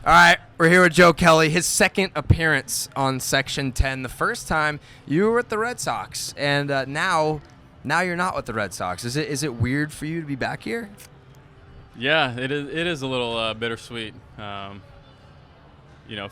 All right, we're here with Joe Kelly. His second appearance on Section 10. The first time you were with the Red Sox, and now you're not with the Red Sox. Is it weird for you to be back here? Yeah, it is a little bittersweet.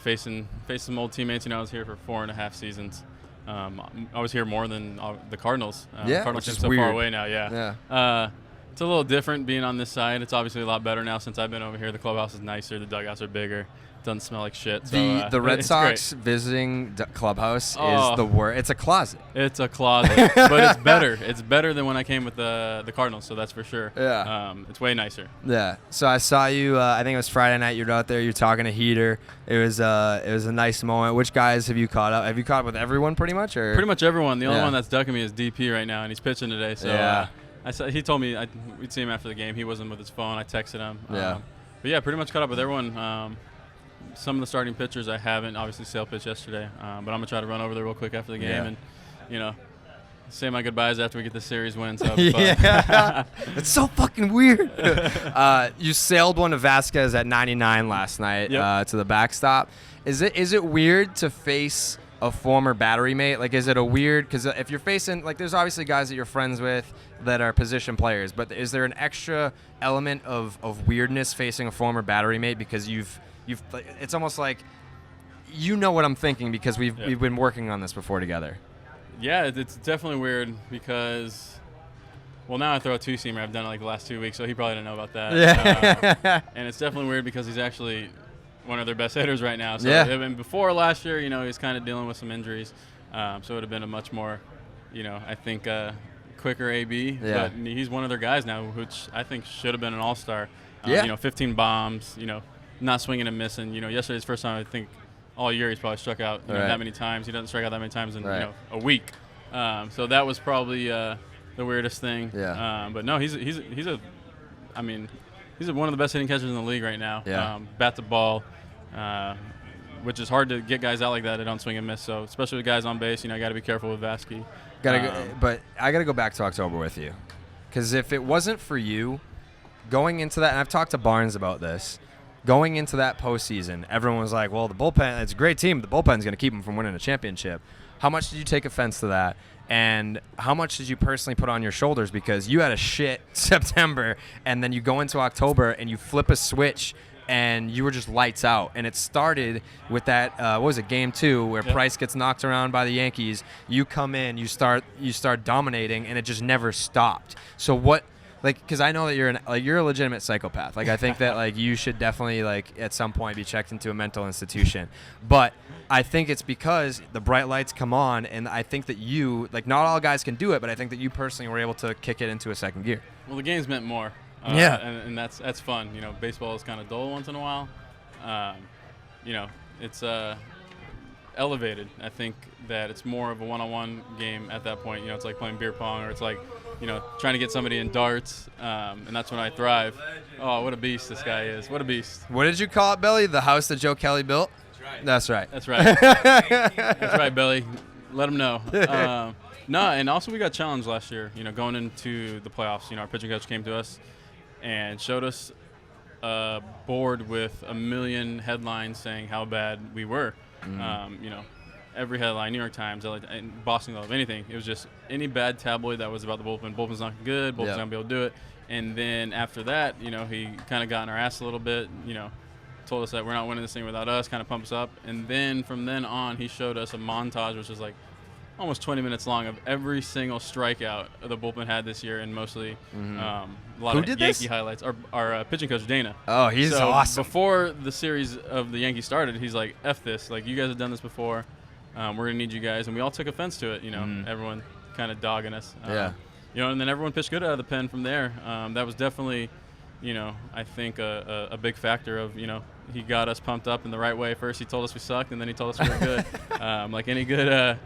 Facing some old teammates. I was here for 4.5 seasons. I was here more than the Cardinals. Cardinals are so weird. Far away now. Yeah. It's a little different being on this side. It's obviously a lot better now since I've been over here. The clubhouse is nicer. The dugouts are bigger. It doesn't smell like shit. So, the Red Sox great. Visiting clubhouse is the worst. It's a closet. It's a closet, but it's better. It's better than when I came with the Cardinals, so that's for sure. Yeah. It's way nicer. Yeah. So I saw you. I think it was Friday night. You were out there. You were talking to Heater. It was a nice moment. Which guys have you caught up? Have you caught up with everyone pretty much? Or pretty much everyone. The only one that's ducking me is DP right now, and he's pitching today. So he told me we'd see him after the game. He wasn't with his phone. I texted him. But yeah, pretty much caught up with everyone. Some of the starting pitchers I haven't. Obviously, Sale pitched yesterday, but I'm gonna try to run over there real quick after the game and, say my goodbyes after we get the series win. So it's so fucking weird. You sailed one to Vasquez at 99 last night to the backstop. Is it weird to face a former battery mate? Like, is it a weird, because if you're facing, like, there's obviously guys that you're friends with that are position players, but is there an extra element of weirdness facing a former battery mate because you've it's almost like you know what I'm thinking because we've been working on this before together. Yeah, it's definitely weird because, well, now I throw a two-seamer. I've done it like the last 2 weeks, so he probably didn't know about that. Yeah. And it's definitely weird because he's actually one of their best hitters right now. So and before last year, he was kind of dealing with some injuries, so it would have been a much more, I think, quicker AB. Yeah. But he's one of their guys now, which I think should have been an all-star. 15 bombs, not swinging and missing. Yesterday's first time I think all year he's probably struck out that many times. He doesn't strike out that many times in a week. So that was probably the weirdest thing. Yeah. But no, he's one of the best hitting catchers in the league right now. Yeah. Bat to ball, which is hard to get guys out like that don't swing and miss. So especially with guys on base, got to be careful with Vasquez. But I got to go back to October with you, because if it wasn't for you going into that, and I've talked to Barnes about this, going into that postseason, everyone was like, well, the bullpen, it's a great team, but the bullpen's going to keep them from winning a championship. How much did you take offense to that? And how much did you personally put on your shoulders? Because you had a shit September, and then you go into October and you flip a switch and you were just lights out. And it started with that, game 2 where Price gets knocked around by the Yankees. You come in, you start dominating, and it just never stopped. So what, because I know that you're a legitimate psychopath. Like, I think that you should definitely at some point be checked into a mental institution. But I think it's because the bright lights come on, and I think that you, not all guys can do it, but I think that you personally were able to kick it into a second gear. Well, the game's meant more. And that's fun. Baseball is kind of dull once in a while. It's elevated. I think that it's more of a one-on-one game at that point. It's like playing beer pong, or it's like, trying to get somebody in darts, and that's when I thrive. Oh, what a beast this guy is. What a beast. What did you call it, Billy? The house that Joe Kelly built? That's right. That's right. That's right, Billy. Let him know. And also we got challenged last year, going into the playoffs. Our pitching coach came to us and showed us a board with 1 million headlines saying how bad we were. Every headline, New York Times, LA, and Boston Globe, anything. It was just any bad tabloid that was about the bullpen. Bullpen's not good. Bullpen's not going to be able to do it. And then after that, he kind of got in our ass a little bit, told us that we're not winning this thing without us, kind of pump us up. And then from then on, he showed us a montage, which was almost 20 minutes long, of every single strikeout the bullpen had this year, and mostly a lot of Yankee highlights. Our pitching coach, Dana. Oh, he's awesome. Before the series of the Yankees started, he's like, F this. You guys have done this before. We're going to need you guys. And we all took offense to it, everyone kind of dogging us. And then everyone pitched good out of the pen from there. That was definitely, I think a big factor of, he got us pumped up in the right way. First he told us we sucked, and then he told us we were good. Like any good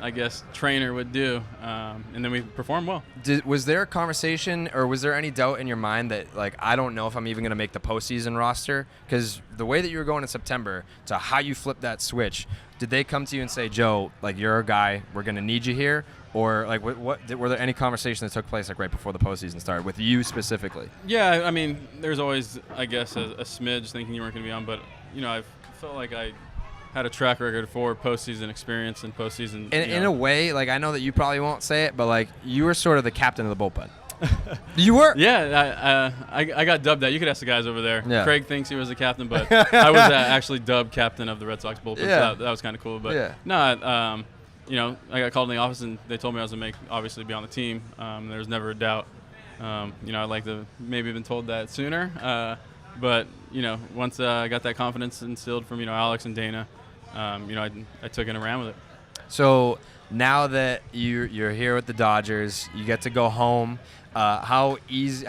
I guess, trainer would do, and then we performed well. Was there a conversation, or was there any doubt in your mind that, like, I don't know if I'm even going to make the postseason roster? Because the way that you were going in September to how you flipped that switch, did they come to you and say, Joe, like, you're a guy, we're going to need you here? Or, like, were there any conversations that took place, like, right before the postseason started, with you specifically? Yeah, I mean, there's always, I guess, a smidge thinking you weren't going to be on, but, I felt like I had a track record for postseason experience and postseason. In a way, like, I know that you probably won't say it, but, like, you were sort of the captain of the bullpen. You were? Yeah, I got dubbed that. You could ask the guys over there. Yeah. Craig thinks he was the captain, but I was actually dubbed captain of the Red Sox bullpen. Yeah. So that was kind of cool. But yeah. No, I got called in the office and they told me I was going to obviously be on the team. There was never a doubt. I'd like to maybe have been told that sooner. But once I got that confidence instilled from Alex and Dana, I took it and ran with it. So now that you're here with the Dodgers, you get to go home. How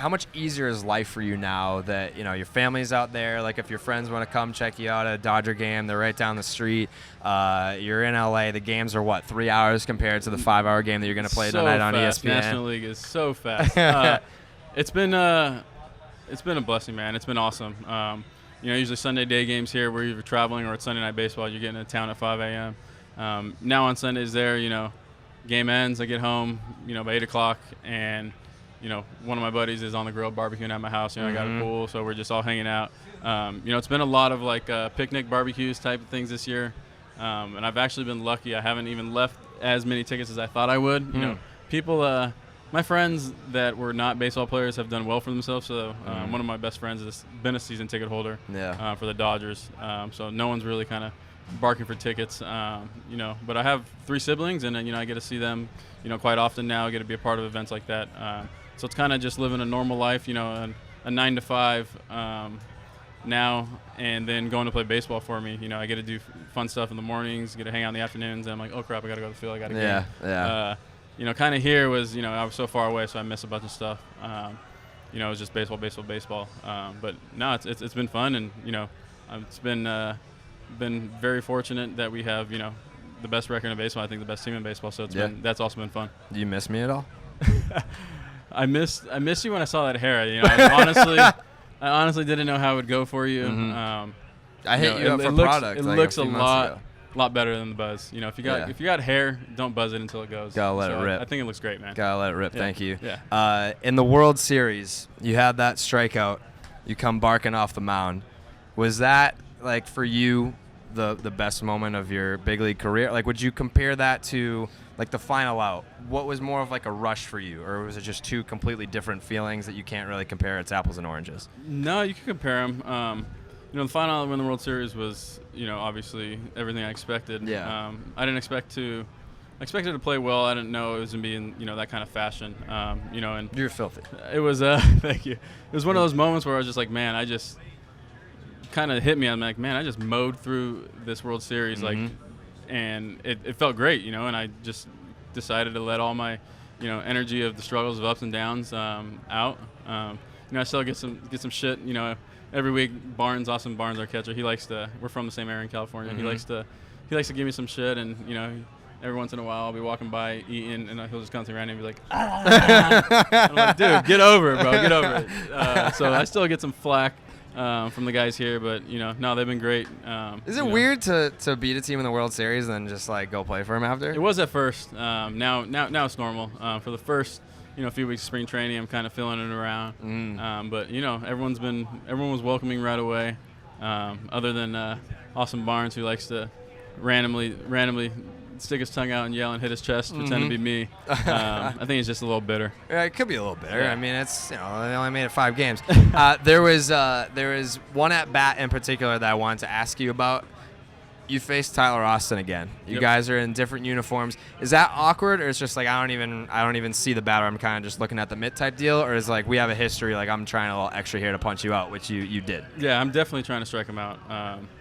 much easier is life for you now that your family's out there? Like, if your friends want to come check you out at a Dodger game, they're right down the street. You're in LA. The games are what, 3 hours compared to the 5-hour game that you're going to play tonight on ESPN. National League is so fast. It's been a blessing, man. It's been awesome. Usually Sunday day games here, we're either traveling or it's Sunday night baseball. You're getting into town at 5 a.m. Now on Sundays there, game ends, I get home, by 8 o'clock, and one of my buddies is on the grill barbecuing at my house. I got a pool, so we're just all hanging out. It's been a lot of like picnic barbecues type of things this year, and I've actually been lucky. I haven't even left as many tickets as I thought I would. People, my friends that were not baseball players have done well for themselves. So one of my best friends has been a season ticket holder for the Dodgers. So no one's really kind of barking for tickets, But I have 3 siblings, and I get to see them, quite often now. I get to be a part of events like that. So it's kind of just living a normal life, a 9 to 5 now, and then going to play baseball for me. I get to do fun stuff in the mornings, get to hang out in the afternoons, and I'm like, oh crap, I got to go to the field, I got to game. Yeah. Kind of here was, I was so far away, so I missed a bunch of stuff. It was just baseball. But no, it's been fun, and it's been very fortunate that we have the best record in baseball. I think the best team in baseball. So that's also been fun. Do you miss me at all? I missed you when I saw that hair. I honestly didn't know how it would go for you. I hit you up for product. It like looks a lot better than the buzz. If you got hair, don't buzz it until it goes. Gotta let it rip. I think it looks great, man. Gotta let it rip. Thank you. Yeah. In the World Series, you had that strikeout. You come barking off the mound. Was that, like, for you, the best moment of your big league career? Like, would you compare that to, like, the final out? What was more of like a rush for you, or was it just 2 completely different feelings that you can't really compare? It's apples and oranges. No, you can compare them. The final out win the World Series was, obviously everything I expected. Yeah. I didn't expect to. I expected to play well. I didn't know it was gonna be in that kind of fashion. And You're filthy. It was thank you. It was one of those moments where I was just like, man, I just kind of hit me. I'm like, man, I just mowed through this World Series, and it felt great, and I just decided to let all my, energy of the struggles of ups and downs out. I still get some shit, every week. Austin Barnes, our catcher, we're from the same area in California. He likes to give me some shit, and every once in a while I'll be walking by eating, and he'll just come around and be like, I'm like, dude, get over it, bro, get over it. So I still get some flack from the guys here, but no, they've been great. Is it weird to beat a team in the World Series and then just like go play for them after? It was at first. Now it's normal. For the first few weeks of spring training, I'm kind of feeling it around. But everyone was welcoming right away. Other than Austin Barnes, who likes to randomly stick his tongue out and yell and hit his chest, pretend to be me. I think he's just a little bitter. Yeah, it could be a little bitter. Yeah. I mean, it's they only made it 5 games. There was one at bat in particular that I wanted to ask you about. You faced Tyler Austin again. You guys are in different uniforms. Is that awkward, or it's just like I don't even see the batter? I'm kind of just looking at the mitt type deal, or is like we have a history? Like I'm trying a little extra here to punch you out, which you did. Yeah, I'm definitely trying to strike him out.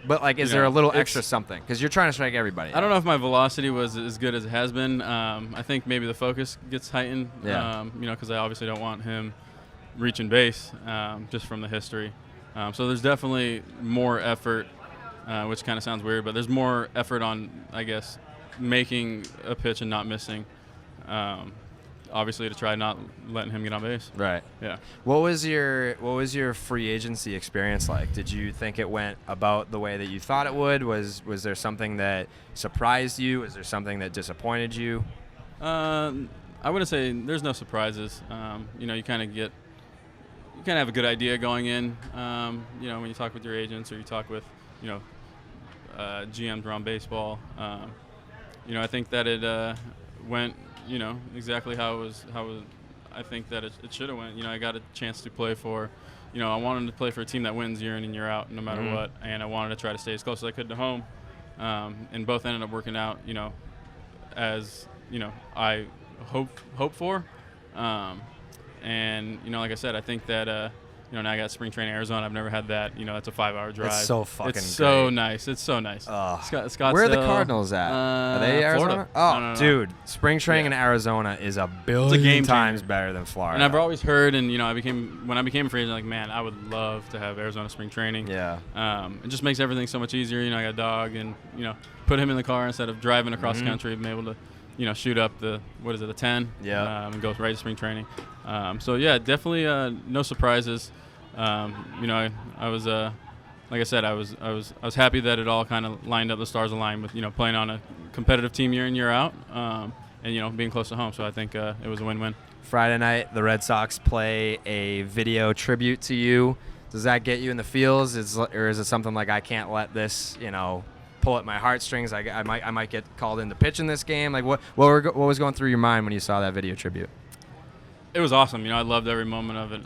But like, is there a little extra something? Because you're trying to strike everybody out. I don't know if my velocity was as good as it has been. I think maybe the focus gets heightened. Yeah. Because I obviously don't want him reaching base just from the history. So there's definitely more effort. Which kind of sounds weird, but there's more effort on, I guess, making a pitch and not missing. Obviously, to try not letting him get on base. Right. Yeah. What was your free agency experience like? Did you think it went about the way that you thought it would? Was there something that surprised you? Was there something that disappointed you? I wouldn't say there's no surprises. You kind of have a good idea going in. When you talk with your agents or you talk with, GMs around baseball. I think that it went, exactly how I think that it should have went. I got a chance to play for, I wanted to play for a team that wins year in and year out, no matter what, and I wanted to try to stay as close as I could to home. And both ended up working out, as I hope for. And like I said, I think that now I got spring training in Arizona. I've never had that. It's a 5-hour drive. It's so fucking It's so great. nice. It's so nice. Scottsdale. Where are the Cardinals at? Are they Arizona? Florida. No. Dude, spring training in Arizona is a billion game times changer. better than Florida. And I've always heard, and when I became a free agent, like, man, I would love to have Arizona spring training. Yeah. It just makes everything so much easier. I got a dog, and put him in the car instead of driving across the country, being able to shoot up the 10. Yeah. And go right to spring training. So yeah, definitely no surprises. I was like I said, I was happy that it all kind of lined up, the stars aligned with playing on a competitive team year in, year out, and being close to home. So I think it was a win-win. Friday night, the Red Sox play a video tribute to you. Does that get you in the feels? Or is it something like, I can't let this pull at my heartstrings? I might get called in to pitch in this game. Like what was going through your mind when you saw that video tribute? It was awesome. I loved every moment of it.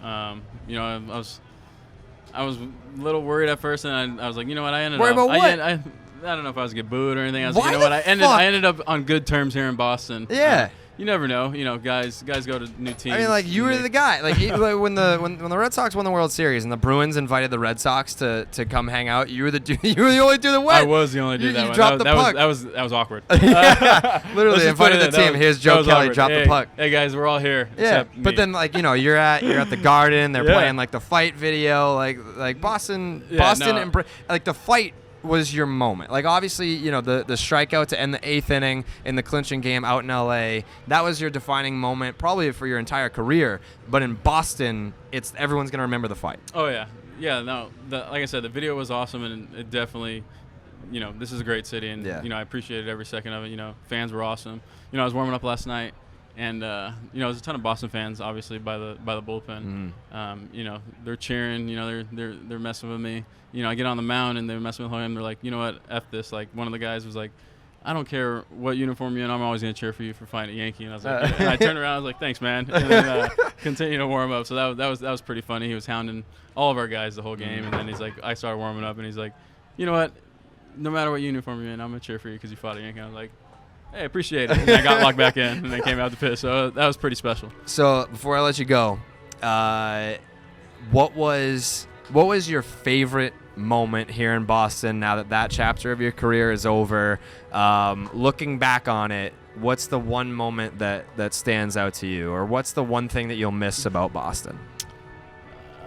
I was a little worried at first, and I was like, what? I ended Worried up. about what? I don't know if I was gonna get booed or anything. I was Why like, the what? fuck? I ended up on good terms here in Boston. Yeah. You never know. Guys go to new teams. I mean, like, you were the guy. Like, when the Red Sox won the World Series and the Bruins invited the Red Sox to come hang out, you were the dude. You were the only dude that went. I was the only dude that you went. dropped the puck. That was awkward. Yeah, literally Let's just put invited it the in. team. Here's Joe Kelly. Drop the puck. Hey guys, we're all here. Yeah, except but me. then you're at the Garden. They're Yeah. playing like the fight video. Like Boston. Yeah, Boston. no. Like the fight was your moment. Like, obviously, the strikeout to end the 8th inning in the clinching game out in LA, that was your defining moment probably for your entire career. But in Boston, everyone's going to remember the fight. Oh yeah. No, like I said, the video was awesome, and it definitely, this is a great city, and I appreciated every second of it. Fans were awesome. I was warming up last night, and there's a ton of Boston fans, obviously, by the bullpen. They're cheering. They're messing with me. I get on the mound and they're messing with him. They're like, what, F this. Like, one of the guys was like, I don't care what uniform you're in, I'm always gonna cheer for you for fighting a Yankee. And I was like, and I turned around, I was like, thanks, man, and then continue to warm up. So that was pretty funny. He was hounding all of our guys the whole game, and then he's like, I started warming up, and he's like, you know what, no matter what uniform you're in, I'm gonna cheer for you because you fought a Yankee. I was like, hey, appreciate it. And I got locked back in, and then came out to pitch. So that was pretty special. So before I let you go, what was your favorite moment here in Boston now that chapter of your career is over? Looking back on it, what's the one moment that stands out to you, or what's the one thing that you'll miss about Boston?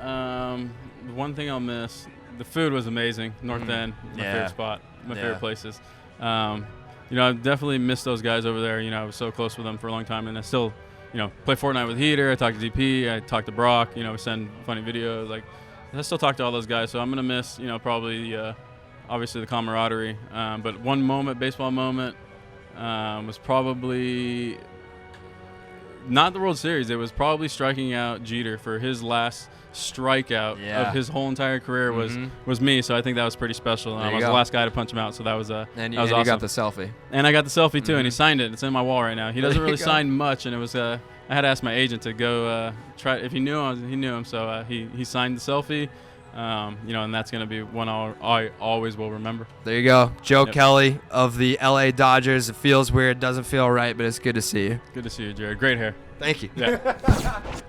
The one thing I'll miss, the food was amazing. North End, my favorite spot, my favorite places. I definitely missed those guys over there. I was so close with them for a long time, and I still, play Fortnite with Heater. I talked to DP. I talked to Brock. We send funny videos. Like, I still talk to all those guys, so I'm gonna miss, probably, obviously the camaraderie. But one baseball moment, was probably not the World Series. It was probably striking out Jeter for his last strikeout of his whole entire career was me. So I think that was pretty special. I was the last guy to punch him out, so that was and that was you awesome. got the selfie. And I got the selfie too, and he signed it. It's in my wall right now. He doesn't really sign much, and it was I had to ask my agent to go try if he knew him. He knew him, so he signed the selfie. And that's going to be one I always will remember. There you go. Joe Kelly of the LA Dodgers. It feels weird, doesn't feel right, but it's good to see you. Good to see you, Jared. Great hair. Thank you. Yeah.